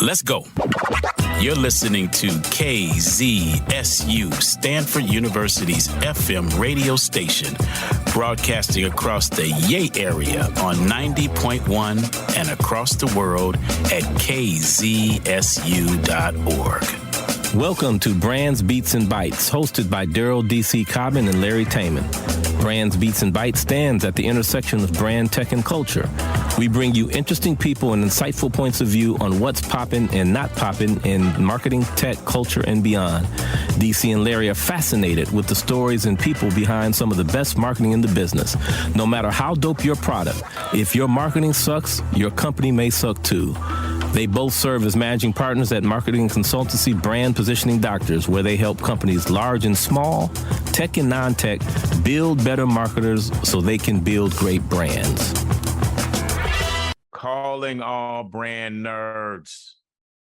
Let's go. You're listening to KZSU, Stanford University's FM radio station, broadcasting across the Yay area on 90.1 and across the world at kzsu.org. Welcome to Brands, Beats, and Bytes, hosted by Daryl D.C. Cobbin and Larry Taman. Brands, Beats, and Bytes stands at the intersection of brand, tech, and culture. We bring you interesting people and insightful points of view on what's poppin' and not poppin' in marketing, tech, culture, and beyond. DC and Larry are fascinated with the stories and people behind some of the best marketing in the business. No matter how dope your product, if your marketing sucks, your company may suck too. They both serve as managing partners at marketing consultancy Brand Positioning Doctors, where they help companies large and small, tech and non-tech, build better marketers so they can build great brands. Calling all brand nerds,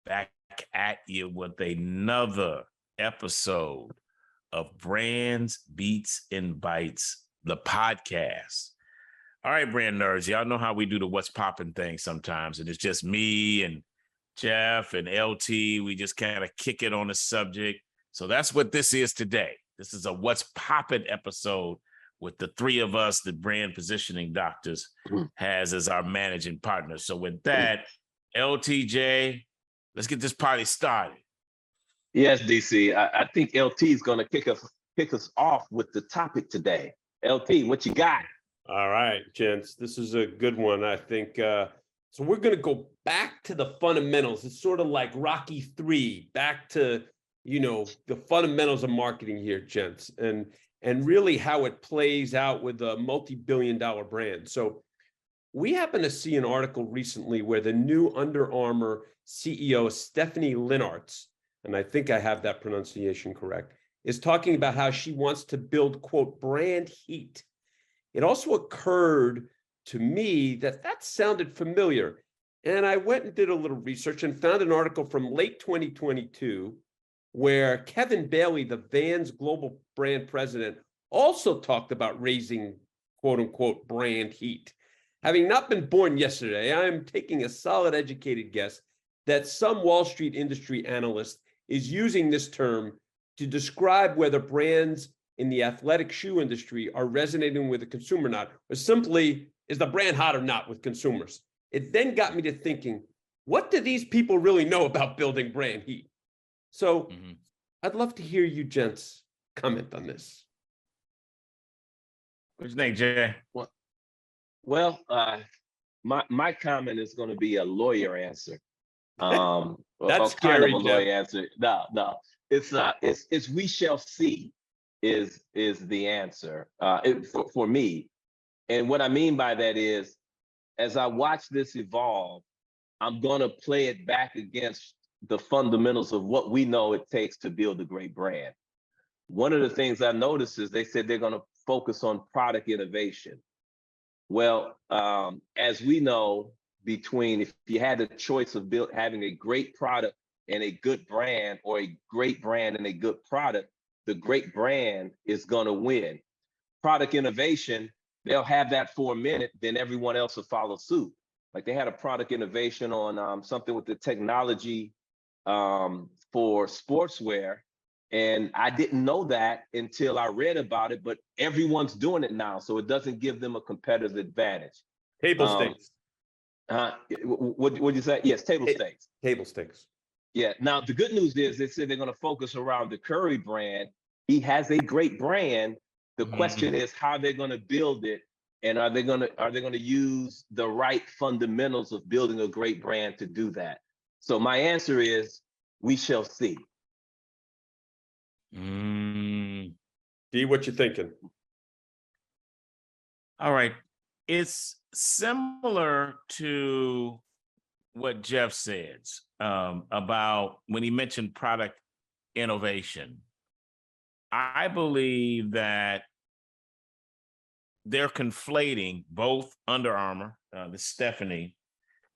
back at you with another episode of Brands, Beats, and Bytes, the podcast. All right, brand nerds, y'all know how we do the what's poppin' thing sometimes, and it's just me and Jeff and LT. We just kind of kick it on the subject. So that's what this is today. This is a what's poppin' episode with the three of us, the Brand Positioning Doctors, has as our managing partner. So with that, LTJ, let's get this party started. Yes, DC. I think LT is going to kick us off with the topic today. LT, what you got? All right, gents, this is a good one. I think so. We're going to go back to the fundamentals. It's sort of like Rocky 3, back to the fundamentals of marketing here, gents, and really how it plays out with a multi-billion-dollar brand. So we happen to see an article recently where the new Under Armour CEO, Stephanie Linnartz, and I think I have that pronunciation correct, is talking about how she wants to build, quote, brand heat. It also occurred to me that sounded familiar. And I went and did a little research and found an article from late 2022 where Kevin Bailey, the Vans global brand president, also talked about raising, quote unquote, brand heat. Having not been born yesterday, I am taking a solid educated guess that some Wall Street industry analyst is using this term to describe whether brands in the athletic shoe industry are resonating with the consumer or not, or simply is the brand hot or not with consumers. It then got me to thinking, what do these people really know about building brand heat? So I'd love to hear you gents comment on this. What you think, Jay? Well, my comment is going to be a lawyer answer. That's kind scary, of a lawyer answer. No, it's we shall see. Is the answer for me. And what I mean by that is, as I watch this evolve, I'm going to play it back against the fundamentals of what we know it takes to build a great brand. One of the things I noticed is they said they're going to focus on product innovation. Well, as we know, if you had the choice of having a great product and a good brand, or a great brand and a good product, the great brand is going to win. Product innovation, they'll have that for a minute, then everyone else will follow suit. Like they had a product innovation on something with the technology for sportswear. And I didn't know that until I read about it, but everyone's doing it now. So it doesn't give them a competitive advantage. Table stakes. What'd you say? Yes, table stakes. Table stakes. Yeah. Now, the good news is they said they're going to focus around the Curry brand. He has a great brand. The question is how they're going to build it, and are they going to use the right fundamentals of building a great brand to do that? So my answer is we shall see. D, what you thinking? All right. It's similar to what Jeff says about when he mentioned product innovation. I believe that they're conflating both Under Armour, the Stephanie,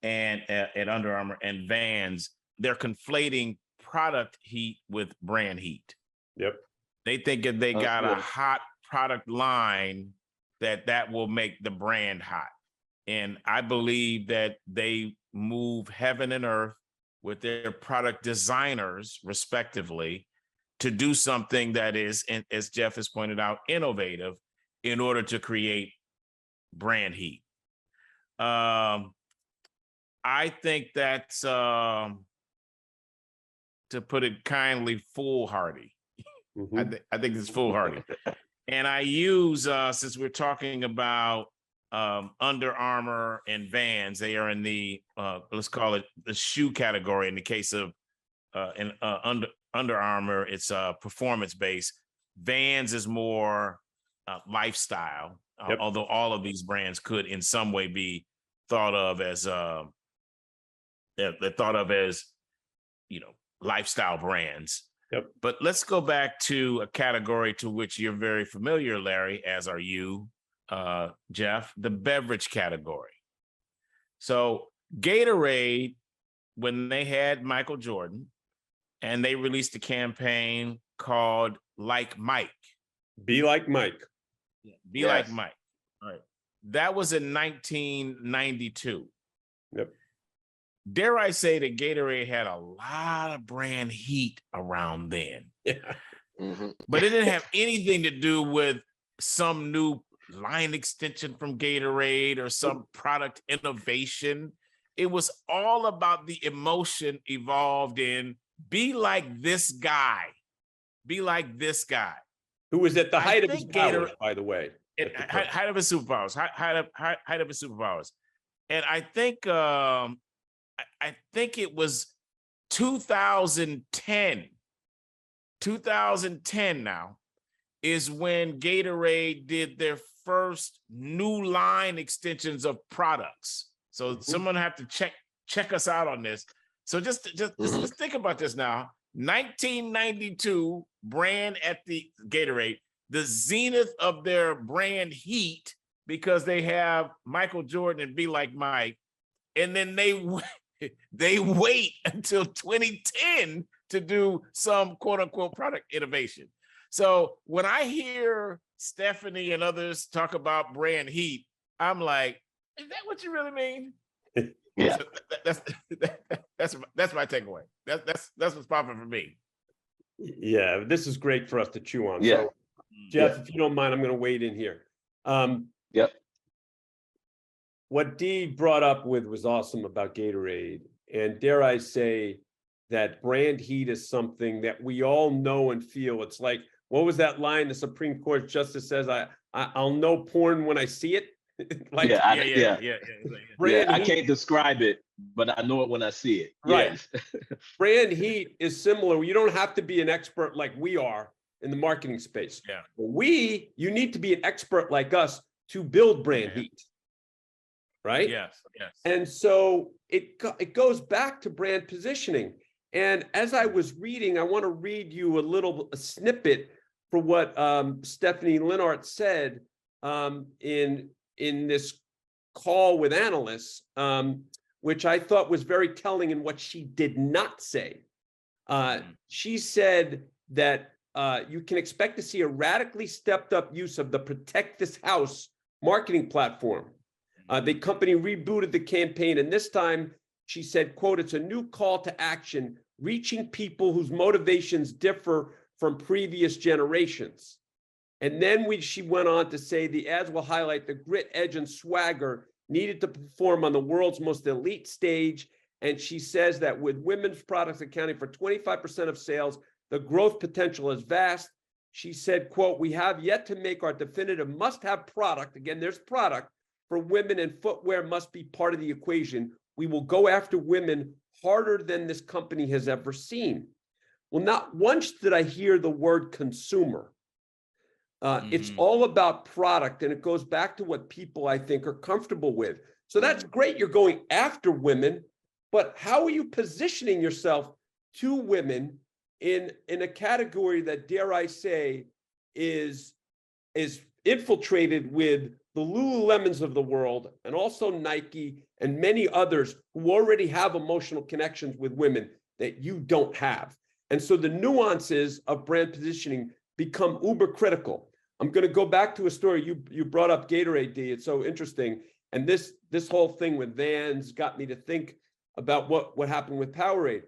and at Under Armour and Vans. They're conflating product heat with brand heat. Yep. They think if they got a hot product line, that will make the brand hot. And I believe that they move heaven and earth with their product designers, respectively, to do something that is, as Jeff has pointed out, innovative in order to create brand heat. I think that's, to put it kindly, foolhardy. I think it's foolhardy. And I use, since we're talking about Under Armour and Vans, they are in the, let's call it the shoe category. In the case of Under Armour, it's performance-based. Vans is more lifestyle, although all of these brands could in some way be thought of as, they're thought of as, you know, lifestyle brands. But let's go back to a category to which you're very familiar, Larry, as are you, Jeff, the beverage category. So Gatorade, when they had Michael Jordan, and they released a campaign called Like Mike. Be like Mike. Be like Mike. All right. That was in 1992. Dare I say that Gatorade had a lot of brand heat around then. But it didn't have anything to do with some new line extension from Gatorade or some product innovation. It was all about the emotion evolved in be like this guy. Be like this guy. Who was at the height of his powers, by the way. Height of his superpowers. Height of his superpowers. And I think it was 2010. 2010 now is when Gatorade did their first new line extensions of products. So someone have to check us out on this. So just think about this now. 1992 brand at the Gatorade, the zenith of their brand heat because they have Michael Jordan and Be Like Mike. And then they wait until 2010 to do some quote unquote product innovation. So when I hear Stephanie and others talk about brand heat, I'm like, is that what you really mean? Yeah. So that's my takeaway. That's what's popping for me. Yeah, this is great for us to chew on. Yeah. So, Jeff, if you don't mind, I'm going to wade in here. What Dee brought up with was awesome about Gatorade. And dare I say that brand heat is something that we all know and feel. It's like, what was that line the Supreme Court justice says, I'll know porn when I see it? Like, I can't describe it, but I know it when I see it. Right. Yes. Brand heat is similar. You don't have to be an expert like we are in the marketing space. You need to be an expert like us to build brand heat. Right? Yes. And so it goes back to brand positioning. And as I was reading, I want to read you a snippet for what Stephanie Linnartz said in this call with analysts, which I thought was very telling in what she did not say. She said that you can expect to see a radically stepped up use of the Protect This House marketing platform. The company rebooted the campaign, and this time she said, quote, it's a new call to action, reaching people whose motivations differ from previous generations. And then she went on to say the ads will highlight the grit, edge, and swagger needed to perform on the world's most elite stage. And she says that with women's products accounting for 25% of sales, the growth potential is vast. She said, quote, we have yet to make our definitive must-have product. Again, there's product for women, and footwear must be part of the equation. We will go after women harder than this company has ever seen. Well, not once did I hear the word consumer. It's all about product, and it goes back to what people, I think, are comfortable with. So that's great. You're going after women, but how are you positioning yourself to women in a category that, dare I say, is infiltrated with the Lululemons of the world, and also Nike and many others who already have emotional connections with women that you don't have. And so the nuances of brand positioning become uber critical. I'm going to go back to a story. You brought up Gatorade, Dee. It's so interesting. And this whole thing with Vans got me to think about what happened with Powerade.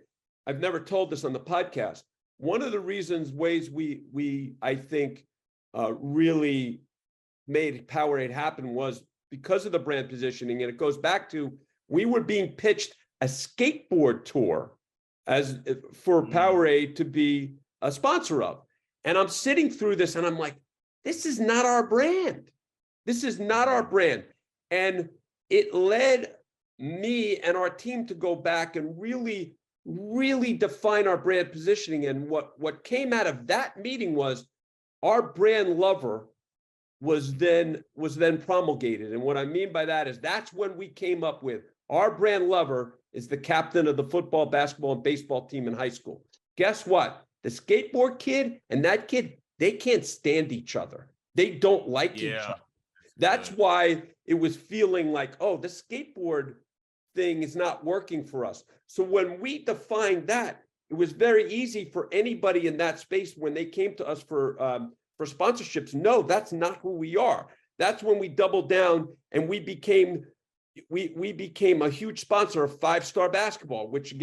I've never told this on the podcast. One of the ways we I think really made Powerade happen was because of the brand positioning, and it goes back to we were being pitched a skateboard tour for Powerade to be a sponsor of, and I'm sitting through this and I'm like, this is not our brand. This is not our brand, and it led me and our team to go back and really define our brand positioning. And what came out of that meeting was our brand lover was then promulgated. And what I mean by that is that's when we came up with our brand lover is the captain of the football, basketball, and baseball team in high school. Guess what? The skateboard kid and that kid, they can't stand each other. They don't like each other. That's why it was feeling like, oh, the skateboard thing is not working for us. So when we defined that, it was very easy for anybody in that space when they came to us for sponsorships. No, that's not who we are. That's when we doubled down and we became a huge sponsor of 5-Star Basketball, which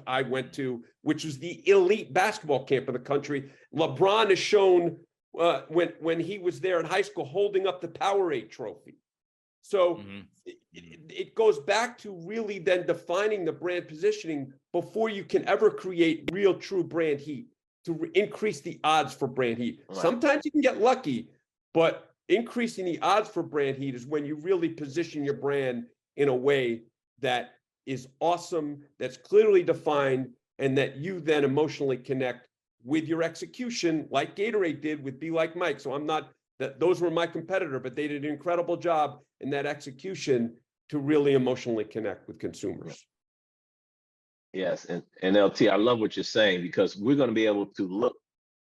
I went to, which was the elite basketball camp in the country. LeBron is shown when he was there in high school holding up the Powerade trophy. So it goes back to really then defining the brand positioning before you can ever create real true brand heat to increase the odds for brand heat. Right. Sometimes you can get lucky, but increasing the odds for brand heat is when you really position your brand in a way that is awesome, that's clearly defined, and that you then emotionally connect with your execution, like Gatorade did with Be Like Mike. So I'm not that those were my competitor, but they did an incredible job in that execution to really emotionally connect with consumers. Yes, and LT, I love what you're saying, because we're going to be able to look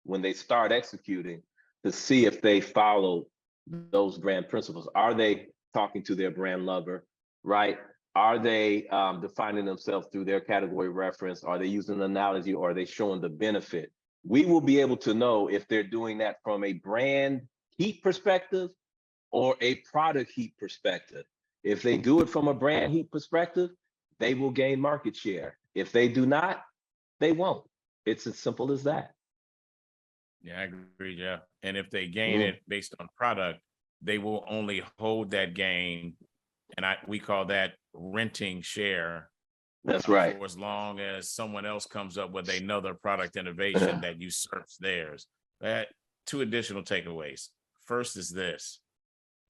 when they start executing to see if they follow those brand principles. Are they talking to their brand lover, right? Are they defining themselves through their category reference? Are they using an analogy, or are they showing the benefit? We will be able to know if they're doing that from a brand heat perspective or a product heat perspective. If they do it from a brand heat perspective, they will gain market share. If they do not, they won't. It's as simple as that. Yeah, I agree, yeah. And if they gain it based on product, they will only hold that gain. And we call that renting share. That's right. For as long as someone else comes up with another product innovation that usurps theirs. Two additional takeaways. First is this: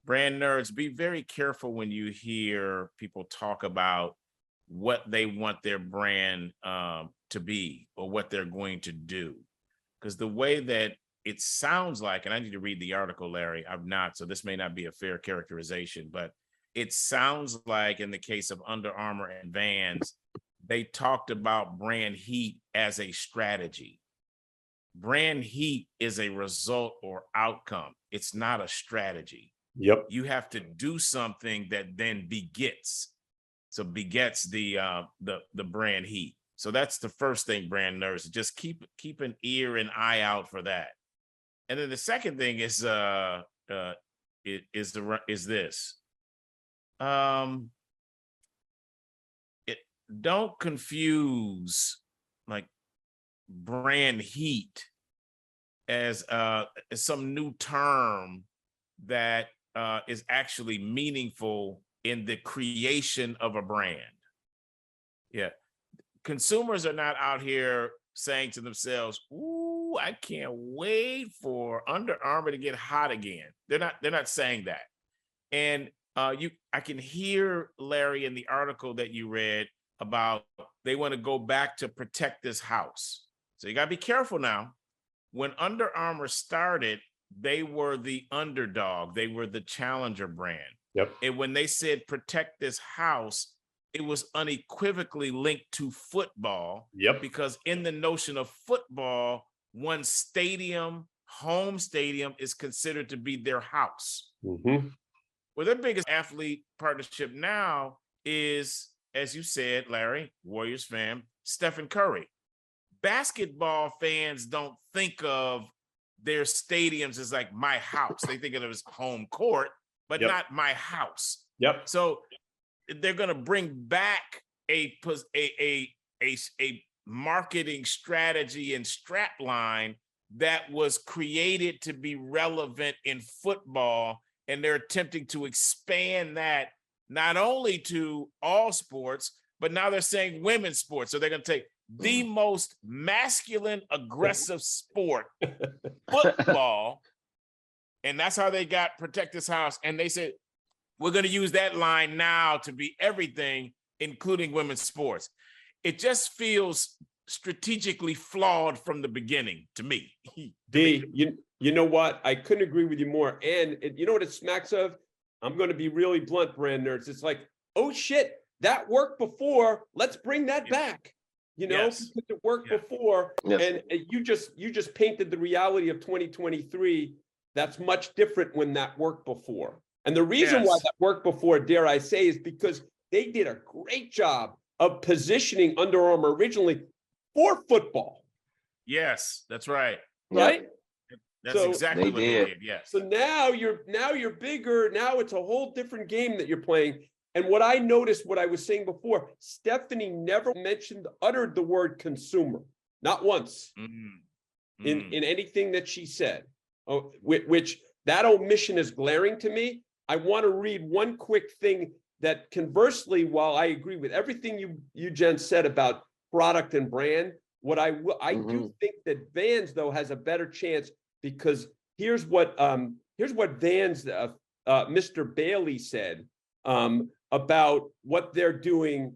brand nerds, be very careful when you hear people talk about what they want their brand to be or what they're going to do. Because the way that it sounds like, and I need to read the article, Larry, I've not, so this may not be a fair characterization, but it sounds like in the case of Under Armour and Vans, they talked about brand heat as a strategy. Brand heat is a result or outcome. It's not a strategy. Yep. You have to do something that then begets the brand heat. So that's the first thing, brand nerds. Just keep an ear and eye out for that. And then the second thing is this. Don't confuse like brand heat as some new term that is actually meaningful in the creation of a brand. Yeah. Consumers are not out here saying to themselves, ooh, I can't wait for Under Armour to get hot again. They're not saying that. And I can hear, Larry, in the article that you read about they want to go back to protect this house. So you got to be careful now. When Under Armour started, they were the underdog. They were the challenger brand. Yep. And when they said protect this house, it was unequivocally linked to football. Yep. Because in the notion of football, one stadium, home stadium, is considered to be their house. Mm-hmm. Well, their biggest athlete partnership now is, as you said, Larry, Warriors fan, Stephen Curry. Basketball fans don't think of their stadiums as like my house. They think of it as home court, but not my house. Yep. So they're going to bring back a marketing strategy and strap line that was created to be relevant in football, and they're attempting to expand that not only to all sports, but now they're saying women's sports. So they're going to take the most masculine, aggressive sport, football, and that's how they got Protect This House. And they said, we're going to use that line now to be everything, including women's sports. It just feels strategically flawed from the beginning to me. D, you know what? I couldn't agree with you more. And you know what it smacks of? I'm going to be really blunt, brand nerds. It's like, oh shit, that worked before. Let's bring that back. You know, because it worked before. And you just painted the reality of 2023. That's much different when that worked before. And the reason why that worked before, dare I say, is because they did a great job of positioning Under Armour originally for football. Yes, that's right. Right? That's exactly what they did. Yes. So now you're bigger. Now it's a whole different game that you're playing. And what I noticed, what I was saying before, Stephanie never uttered the word consumer, not once in anything that she said. Oh, which that omission is glaring to me. I want to read one quick thing that conversely, while I agree with everything you Jen said about product and brand, what I do think that Vans though has a better chance, because here's what Vans Mr. Bailey said about what they're doing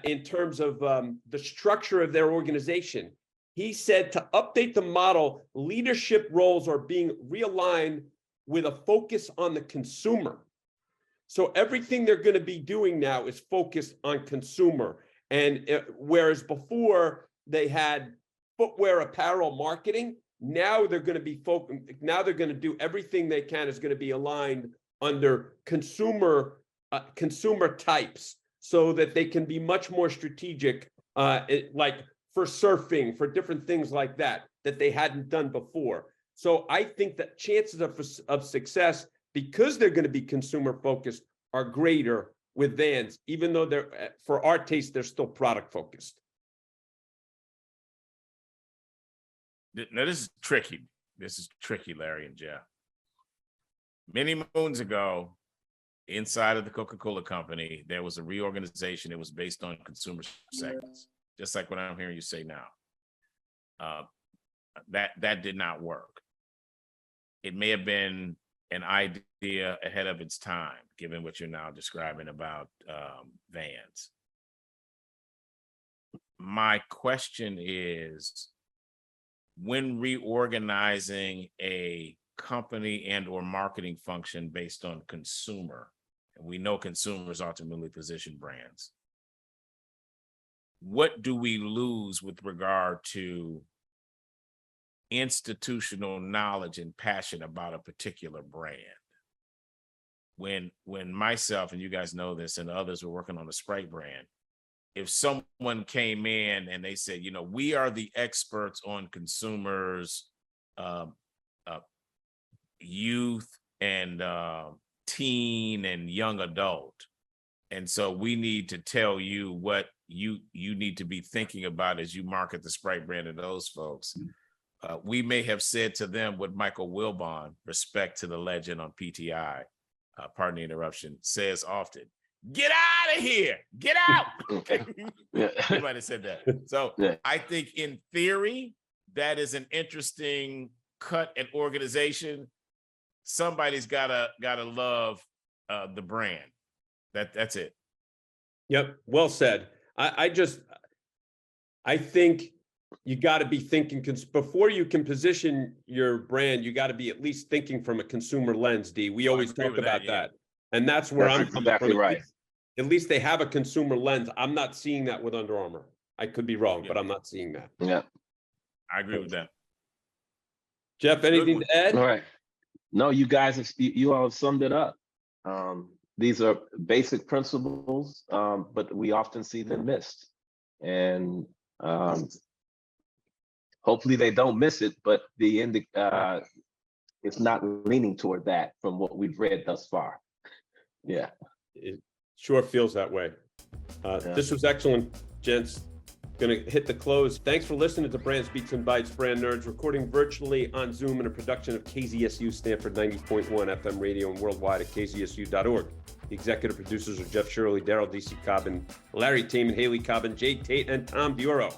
in terms of the structure of their organization. He said to update the model, leadership roles are being realigned with a focus on the consumer. So everything they're going to be doing now is focused on consumer. And whereas before they had footwear, apparel, marketing, now they're going to be now they're going to do everything they can is going to be aligned under consumer types, so that they can be much more strategic, like for surfing, for different things like that they hadn't done before. So I think that chances of success, because they're going to be consumer focused, are greater with Vans, even though they're, for our taste, they're still product focused. Now this is tricky. Larry and Jeff. Many moons ago, inside of the Coca-Cola company, there was a reorganization. It was based on consumer segments, just like what I'm hearing you say now. That did not work. It may have been an idea ahead of its time, given what you're now describing about Vans. My question is, when reorganizing a company and or marketing function based on consumer, and we know consumers ultimately position brands, what do we lose with regard to institutional knowledge and passion about a particular brand? When myself, and you guys know this, and others were working on the Sprite brand, if someone came in and they said, we are the experts on consumers, youth and teen and young adult, and so we need to tell you what you need to be thinking about as you market the Sprite brand to those folks. We may have said to them what Michael Wilbon, respect to the legend on PTI, pardon the interruption, says often: get out of here, get out. He might have said that. So I think in theory, that is an interesting cut and organization. Somebody's gotta love the brand. That's it. Yep, well said. I think you got to be thinking, before you can position your brand, you got to be at least thinking from a consumer lens, D. We always talk about that. And that's where I'm exactly right. At least they have a consumer lens. I'm not seeing that with Under Armour. I could be wrong, but I'm not seeing that. Yeah, I agree with that. Jeff, anything to add? All right. No, you guys, you all have summed it up. These are basic principles, but we often see them missed. And hopefully they don't miss it, but it's not leaning toward that from what we've read thus far. Yeah. It sure feels that way. This was excellent, gents. Gonna hit the close. Thanks for listening to Brands, Beats, and Bytes, Brand Nerds, recording virtually on Zoom in a production of KZSU Stanford 90.1 FM radio and worldwide at kzsu.org. The executive producers are Jeff Shirley, Daryl D.C. Cobbin, Larry Taman, Haley Cobbin, Jay Tate, and Tom Bureau.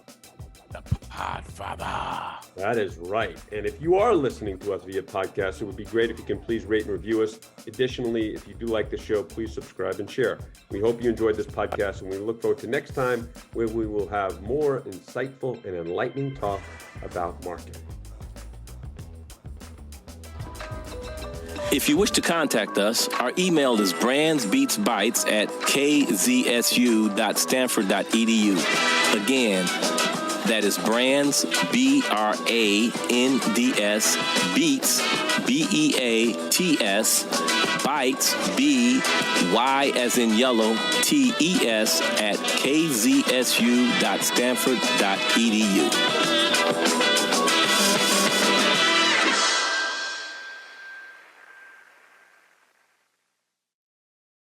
The Podfather. That is right. And if you are listening to us via podcast, it would be great if you can please rate and review us. Additionally, if you do like the show, please subscribe and share. We hope you enjoyed this podcast, and we look forward to next time where we will have more insightful and enlightening talk about marketing. If you wish to contact us, our email is brandsbeatsbytes@kzsu.stanford.edu. Again, that is brands, BRANDS, beats, BEATS, bytes, BY as in yellow, TES @kzsu.stanford.edu.